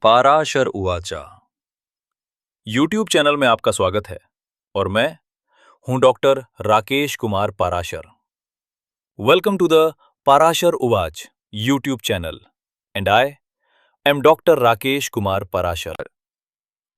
Parashar उवाचा। YouTube channel में आपका स्वागत है और मैं हूं doctor Rakesh Kumar Parashar. Welcome to the Parashar Uvach YouTube channel and I am doctor Rakesh Kumar Parashar.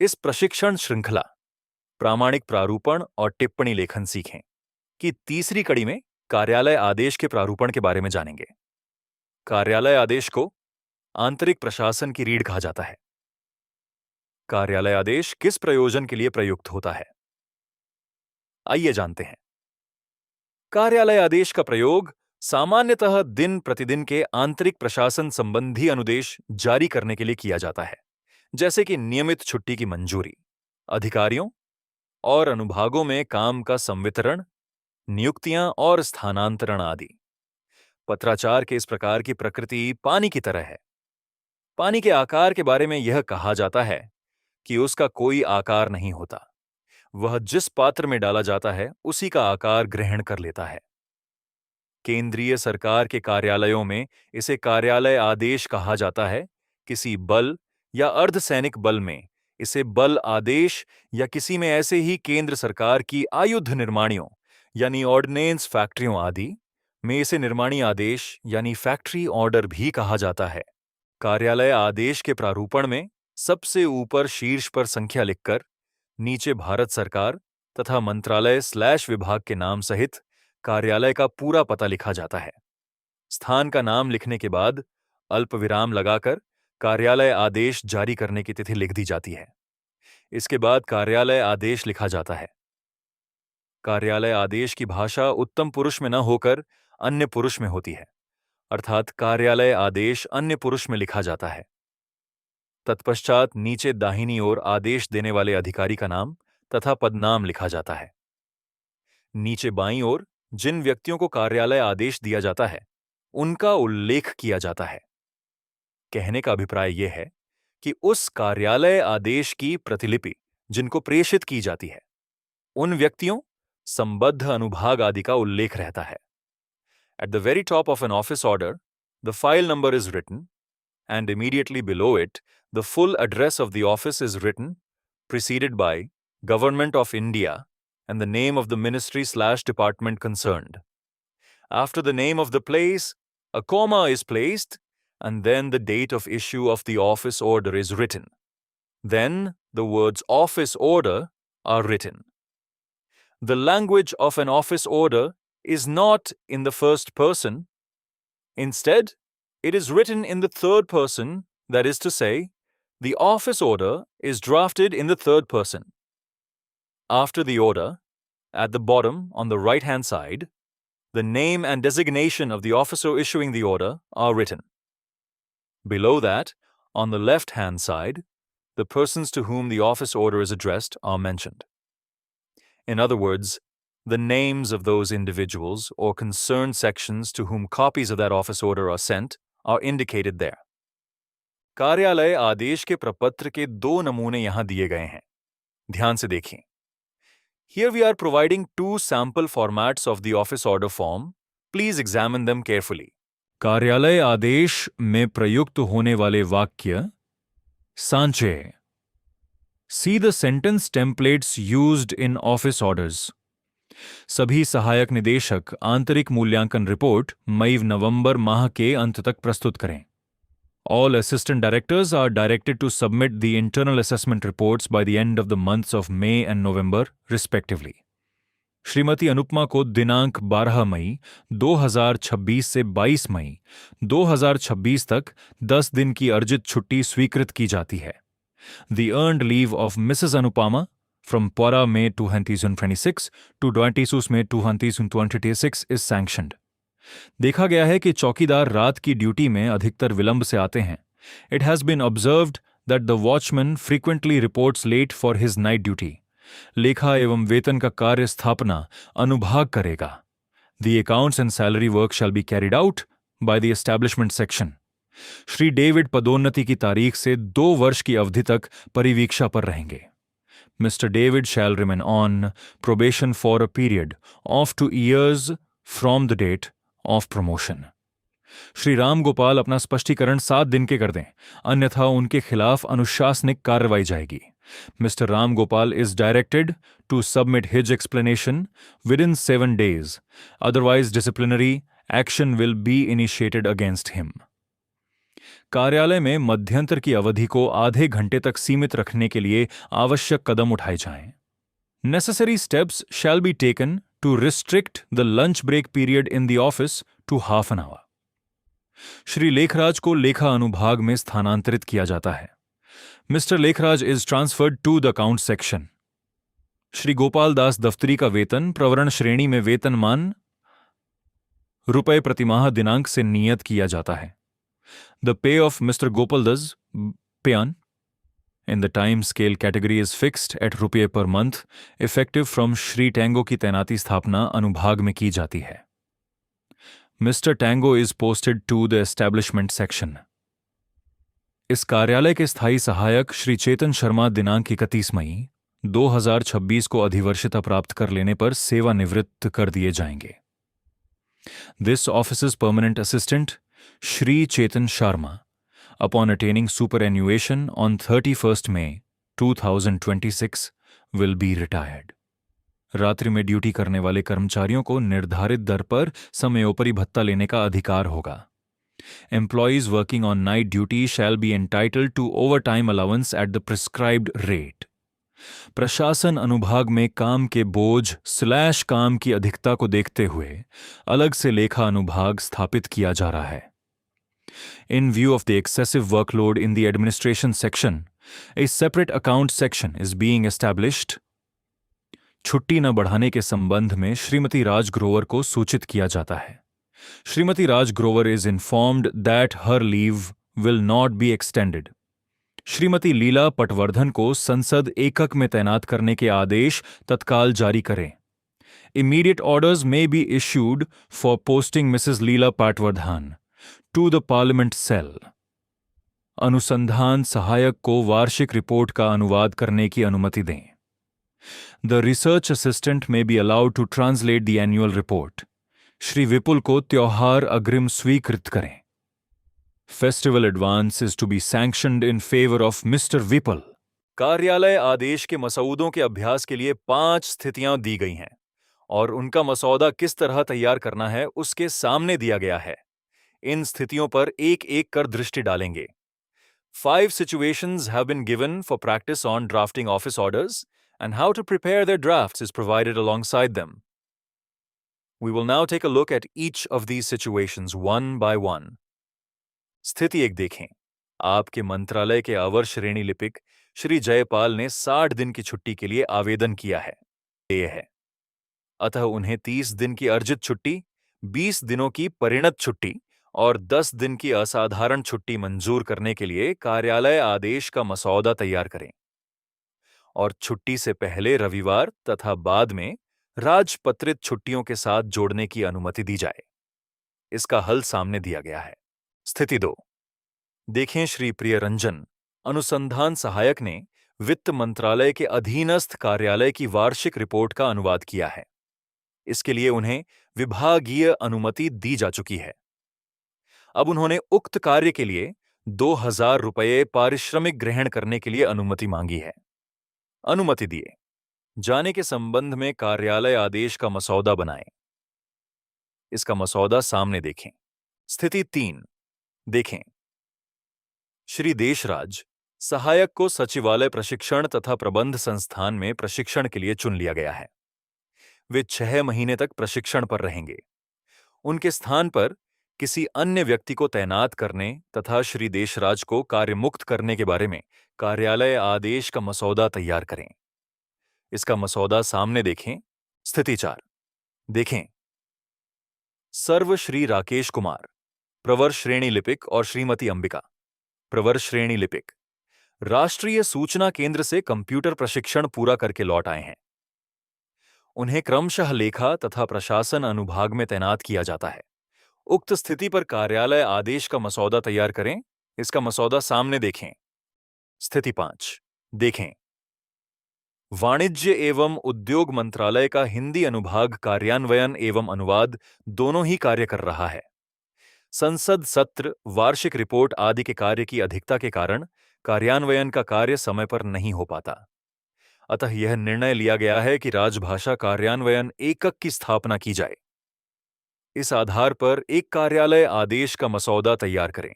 इस प्रशिक्षण श्रृंखला प्रामाणिक प्रारूपण और टिप्पणी लेखन सीखें की तीसरी कड़ी में कार्यालय आदेश के प्रारूपण के बारे में जानेंगे। कार्यालय आदेश को आंतरिक प्रशासन की रीढ़ कहा जाता है। कार्यालय आदेश किस प्रयोजन के लिए प्रयुक्त होता है, आइए जानते हैं। कार्यालय आदेश का प्रयोग सामान्यतः दिन प्रतिदिन के आंतरिक प्रशासन संबंधी अनुदेश जारी करने के लिए किया जाता है, जैसे कि नियमित छुट्टी की मंजूरी, अधिकारियों और अनुभागों में काम का संवितरण, नियुक्तियां और स्थानांतरण आदि। पत्राचार के इस प्रकार की प्रकृति पानी की तरह है। पानी के आकार के बारे में यह कहा जाता है कि उसका कोई आकार नहीं होता, वह जिस पात्र में डाला जाता है उसी का आकार ग्रहण कर लेता है। केंद्रीय सरकार के कार्यालयों में इसे कार्यालय आदेश कहा जाता है। किसी बल या अर्धसैनिक बल में इसे बल आदेश या किसी में ऐसे ही केंद्र सरकार की आयुध निर्माणियों यानी ऑर्डिनेंस फैक्ट्रियों आदि में इसे निर्माणी आदेश यानी फैक्ट्री ऑर्डर भी कहा जाता है। कार्यालय आदेश के प्रारूपण में सबसे ऊपर शीर्ष पर संख्या लिखकर नीचे भारत सरकार तथा मंत्रालय/विभाग के नाम सहित कार्यालय का पूरा पता लिखा जाता है। स्थान का नाम लिखने के बाद अल्पविराम लगाकर कार्यालय आदेश जारी करने की तिथि लिख दी जाती है। इसके बाद कार्यालय आदेश लिखा जाता है। कार्यालय आदेश की भाषा उत्तम पुरुष में न होकर अन्य पुरुष में होती है, अर्थात कार्यालय आदेश अन्य पुरुष में लिखा जाता है। तत्पश्चात नीचे दाहिनी ओर आदेश देने वाले अधिकारी का नाम तथा पदनाम लिखा जाता है। नीचे बाईं ओर जिन व्यक्तियों को कार्यालय आदेश दिया जाता है उनका उल्लेख किया जाता है। कहने का अभिप्राय यह है कि उस कार्यालय आदेश की प्रतिलिपि जिनको प्रेषित की जाती है उन व्यक्तियों, संबद्ध अनुभाग आदि का उल्लेख रहता है। At the very top of an office order, the file number is written, and immediately below it, the full address of the office is written, preceded by Government of India and the name of the ministry/department concerned. After the name of the place, a comma is placed, and then the date of issue of the office order is written. Then the words office order are written. The language of an office order is not in the first person. Instead, it is written in the third person, that is to say, the office order is drafted in the third person. After the order, at the bottom on the right-hand side, the name and designation of the officer issuing the order are written. Below that, on the left-hand side, the persons to whom the office order is addressed are mentioned. In other words, the names of those individuals or concerned sections to whom copies of that office order are sent are indicated there. कार्यालय आदेश के प्रपत्र के दो नमूने यहां दिए गए हैं, ध्यान से देखें। Here we are providing two sample formats of the office order form. Please examine them carefully. कार्यालय आदेश में प्रयुक्त होने वाले वाक्य सांचे। See the sentence templates used in office orders. सभी सहायक निदेशक आंतरिक मूल्यांकन रिपोर्ट मई-नवंबर माह के अंत तक प्रस्तुत करें। All assistant directors are directed to submit the internal assessment reports by the end of the months of May and November, respectively. Shrimati Anupama को दिनांक 12 मई 2026 से 22 मई 2026 तक 10 दिन की अर्जित छुट्टी स्वीकृत की जाती है। The earned leave of Mrs. Anupama from 12 May 2026 to 22 May 2026 is sanctioned. देखा गया है कि चौकीदार रात की ड्यूटी में अधिकतर विलंब से आते हैं। It has been observed that the watchman frequently reports late for his night duty. लेखा एवं वेतन का कार्य स्थापना अनुभाग करेगा। The accounts and salary work shall be carried out by the establishment section. Shri David पदोन्नति की तारीख से 2 वर्ष की अवधि तक परिवीक्षा पर रहेंगे। Mr. David shall remain on probation for a period of 2 years from the date of promotion. Shri Ram Gopal अपना स्पष्टीकरण 7 दिन के कर दें, अन्यथा उनके खिलाफ अनुशासनिक कार्रवाई जाएगी। Mister Ram Gopal is directed to submit his explanation within 7 days, otherwise disciplinary action will be initiated against him. कार्यालय में मध्यंतर की अवधि को आधे घंटे तक सीमित रखने के लिए आवश्यक कदम उठाए जाएं। Necessary steps shall be taken to restrict the lunch break period in the office to half an hour. Shri Lekhraj को लेखा अनुभाग में स्थानांतरित किया जाता है। Mister Lekhraj is transferred to the account section. Shri Gopal Das Daftari का वेतन प्रवरण श्रेणी में वेतनमान रुपए प्रतिमाह दिनांक से नियत किया जाता है। The pay of mister Gopal Das pen in the time scale category is fixed at रुपये per month, effective from Shri Tango की तैनाती स्थापना अनुभाग में की जाती है। Mister Tango is posted to the establishment section. इस कार्यालय के स्थायी सहायक श्री चेतन शर्मा दिनांक 31 मई 2026 को अधिवर्षिता प्राप्त कर लेने पर सेवानिवृत्त कर दिए जाएंगे। This officers permanent assistant Shri Chetan Sharma upon attaining superannuation on 31st May 2026 will be retired. रात्रि में ड्यूटी करने वाले कर्मचारियों को निर्धारित दर पर समयोपरि भत्ता लेने का अधिकार होगा। Employees working on night duty shall be entitled to overtime allowance at the prescribed rate. प्रशासन अनुभाग में काम के बोझ / काम की अधिकता को देखते हुए अलग से लेखा अनुभाग स्थापित किया जा रहा है। In view of the excessive workload in the administration section, a separate account section is being established. छुट्टी न बढ़ाने के संबंध में श्रीमती राज ग्रोवर को सूचित किया जाता है। श्रीमती राज Grover is informed that her leave will not be extended. Shrimati लीला पटवर्धन को संसद एकक में तैनात करने के आदेश तत्काल जारी करें। Immediate orders may be issued for posting Mrs. Leela Patwardhan to the Parliament cell. अनुसंधान सहायक को वार्षिक रिपोर्ट का अनुवाद करने की अनुमति दें। The research assistant may be allowed to translate the annual report. Shri विपुल को त्योहार अग्रिम स्वीकृत करें। Festival advance is to be sanctioned in favor of Mr. Vipul. कार्यालय आदेश के मसौदों के अभ्यास के लिए 5 स्थितियां दी गई हैं और उनका मसौदा किस तरह तैयार करना है उसके सामने दिया गया है। इन स्थितियों पर एक-एक कर दृष्टि डालेंगे। 5 situations have been given for practice on drafting office orders, and how to prepare their drafts is provided alongside them. We will now take a look at each of these situations one by one. स्थिति 1 देखें। आपके मंत्रालय के अवर श्रेणी लिपिक श्री जयपाल ने 60 दिन की छुट्टी के लिए आवेदन किया है। ये है। अतः उन्हें 30 दिन की अर्जित छुट्टी, 20 दिनों की परिणत छुट्टी और 10 दिन की असाधारण छुट्टी मंजूर करने के लिए कार्यालय आदेश का मसौदा तैयार करें और छुट्टी से पहले रविवार तथा बाद में राजपत्रित छुट्टियों के साथ जोड़ने की अनुमति दी जाए। इसका हल सामने दिया गया है। स्थिति 2 देखें। श्री प्रियरंजन अनुसंधान सहायक ने वित्त मंत्रालय के अधीनस्थ कार्यालय की वार्षिक रिपोर्ट का अनुवाद किया है। इसके लिए उन्हें विभागीय अनुमति दी जा चुकी है। अब उन्होंने उक्त कार्य के लिए 2000 रुपये पारिश्रमिक ग्रहण करने के लिए अनुमति मांगी है। अनुमति दिए जाने के संबंध में कार्यालय आदेश का मसौदा बनाएं। इसका मसौदा सामने देखें। स्थिति 3 देखें। श्री देशराज सहायक को सचिवालय प्रशिक्षण तथा प्रबंध संस्थान में प्रशिक्षण के लिए चुन लिया गया है। वे 6 महीने तक प्रशिक्षण पर रहेंगे। उनके स्थान पर किसी अन्य व्यक्ति को तैनात करने तथा श्री देशराज को कार्यमुक्त करने के बारे में कार्यालय आदेश का मसौदा तैयार करें। इसका मसौदा सामने देखें। स्थिति 4 देखें। सर्व श्री राकेश कुमार प्रवर श्रेणी लिपिक और श्रीमती अंबिका प्रवर श्रेणी लिपिक राष्ट्रीय सूचना केंद्र से कंप्यूटर प्रशिक्षण पूरा करके लौट आए हैं। उन्हें क्रमशः लेखा तथा प्रशासन अनुभाग में तैनात किया जाता है। उक्त स्थिति पर कार्यालय आदेश का मसौदा तैयार करें। इसका मसौदा सामने देखें। स्थिति 5 देखें। वाणिज्य एवं उद्योग मंत्रालय का हिंदी अनुभाग कार्यान्वयन एवं अनुवाद दोनों ही कार्य कर रहा है। संसद सत्र, वार्षिक रिपोर्ट आदि के कार्य की अधिकता के कारण कार्यान्वयन का कार्य समय पर नहीं हो पाता। अतः यह निर्णय लिया गया है कि राजभाषा कार्यान्वयन एकक की स्थापना की जाए। इस आधार पर एक कार्यालय आदेश का मसौदा तैयार करें।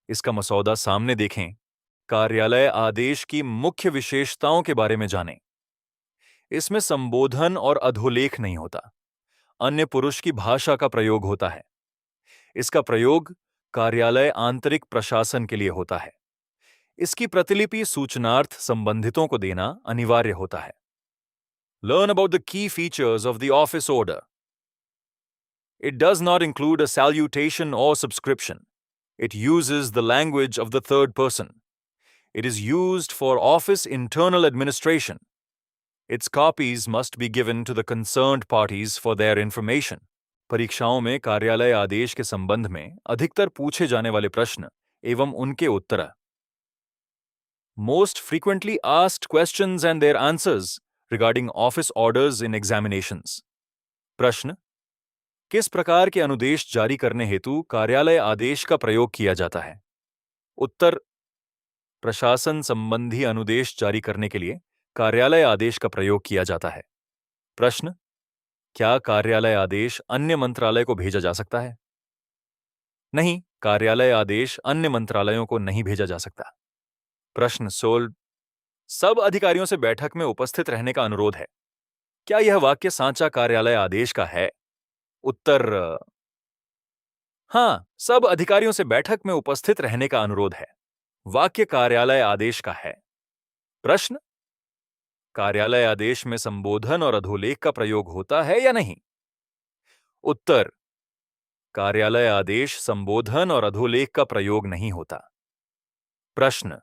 इसका मसौदा सामने देखें। कार्यालय आदेश की मुख्य विशेषताओं के बारे में जानें। इसमें संबोधन और अधोलेख नहीं होता। अन्य पुरुष की भाषा का प्रयोग होता है। इसका प्रयोग कार्यालय आंतरिक प्रशासन के लिए होता है। इसकी प्रतिलिपि सूचनार्थ संबंधितों को देना अनिवार्य होता है। Learn about the key features of the office order. It does not include a salutation or subscription. It uses the language of the third person. It is used for office internal administration. Its copies must be given to the concerned parties for their information. परीक्षाओं में कार्यालय आदेश के संबंध में अधिकतर पूछे जाने वाले प्रश्न एवं उनके उत्तर। Most frequently asked questions and their answers regarding office orders in examinations. प्रश्न: किस प्रकार के अनुदेश जारी करने हेतु कार्यालय आदेश का प्रयोग किया जाता है? उत्तर: प्रशासन संबंधी अनुदेश जारी करने के लिए कार्यालय आदेश का प्रयोग किया जाता है। प्रश्न: क्या कार्यालय आदेश अन्य मंत्रालय को भेजा जा सकता है? नहीं, कार्यालय आदेश अन्य मंत्रालयों को नहीं भेजा जा सकता। प्रश्न 16। सब अधिकारियों से बैठक में उपस्थित रहने का अनुरोध है। क्या यह वाक्य सांचा कार्यालय आदेश का है? उत्तर: हां, सब अधिकारियों से बैठक में उपस्थित रहने का अनुरोध है। वाक्य कार्यालय आदेश का है। प्रश्न: कार्यालय आदेश में संबोधन और अधोलेख का प्रयोग होता है या नहीं? उत्तर: कार्यालय आदेश संबोधन और अधोलेख का प्रयोग नहीं होता। प्रश्न: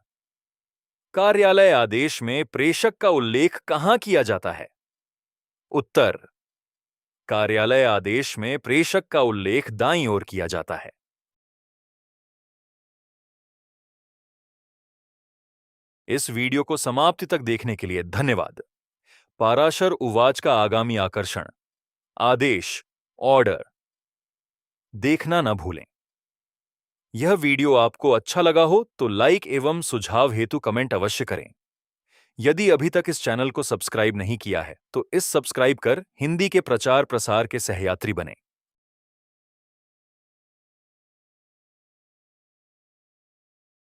कार्यालय आदेश में प्रेषक का उल्लेख कहां किया जाता है? उत्तर: कार्यालय आदेश में प्रेषक का उल्लेख दाईं ओर किया जाता है। इस वीडियो को समाप्ति तक देखने के लिए धन्यवाद। पाराशर उवाच का आगामी आकर्षण, आदेश, ऑर्डर देखना न भूलें। यह वीडियो आपको अच्छा लगा हो तो लाइक एवं सुझाव हेतु कमेंट अवश्य करें। यदि अभी तक इस चैनल को सब्सक्राइब नहीं किया है तो इस सब्सक्राइब कर हिंदी के प्रचार प्रसार के सहयात्री बनें।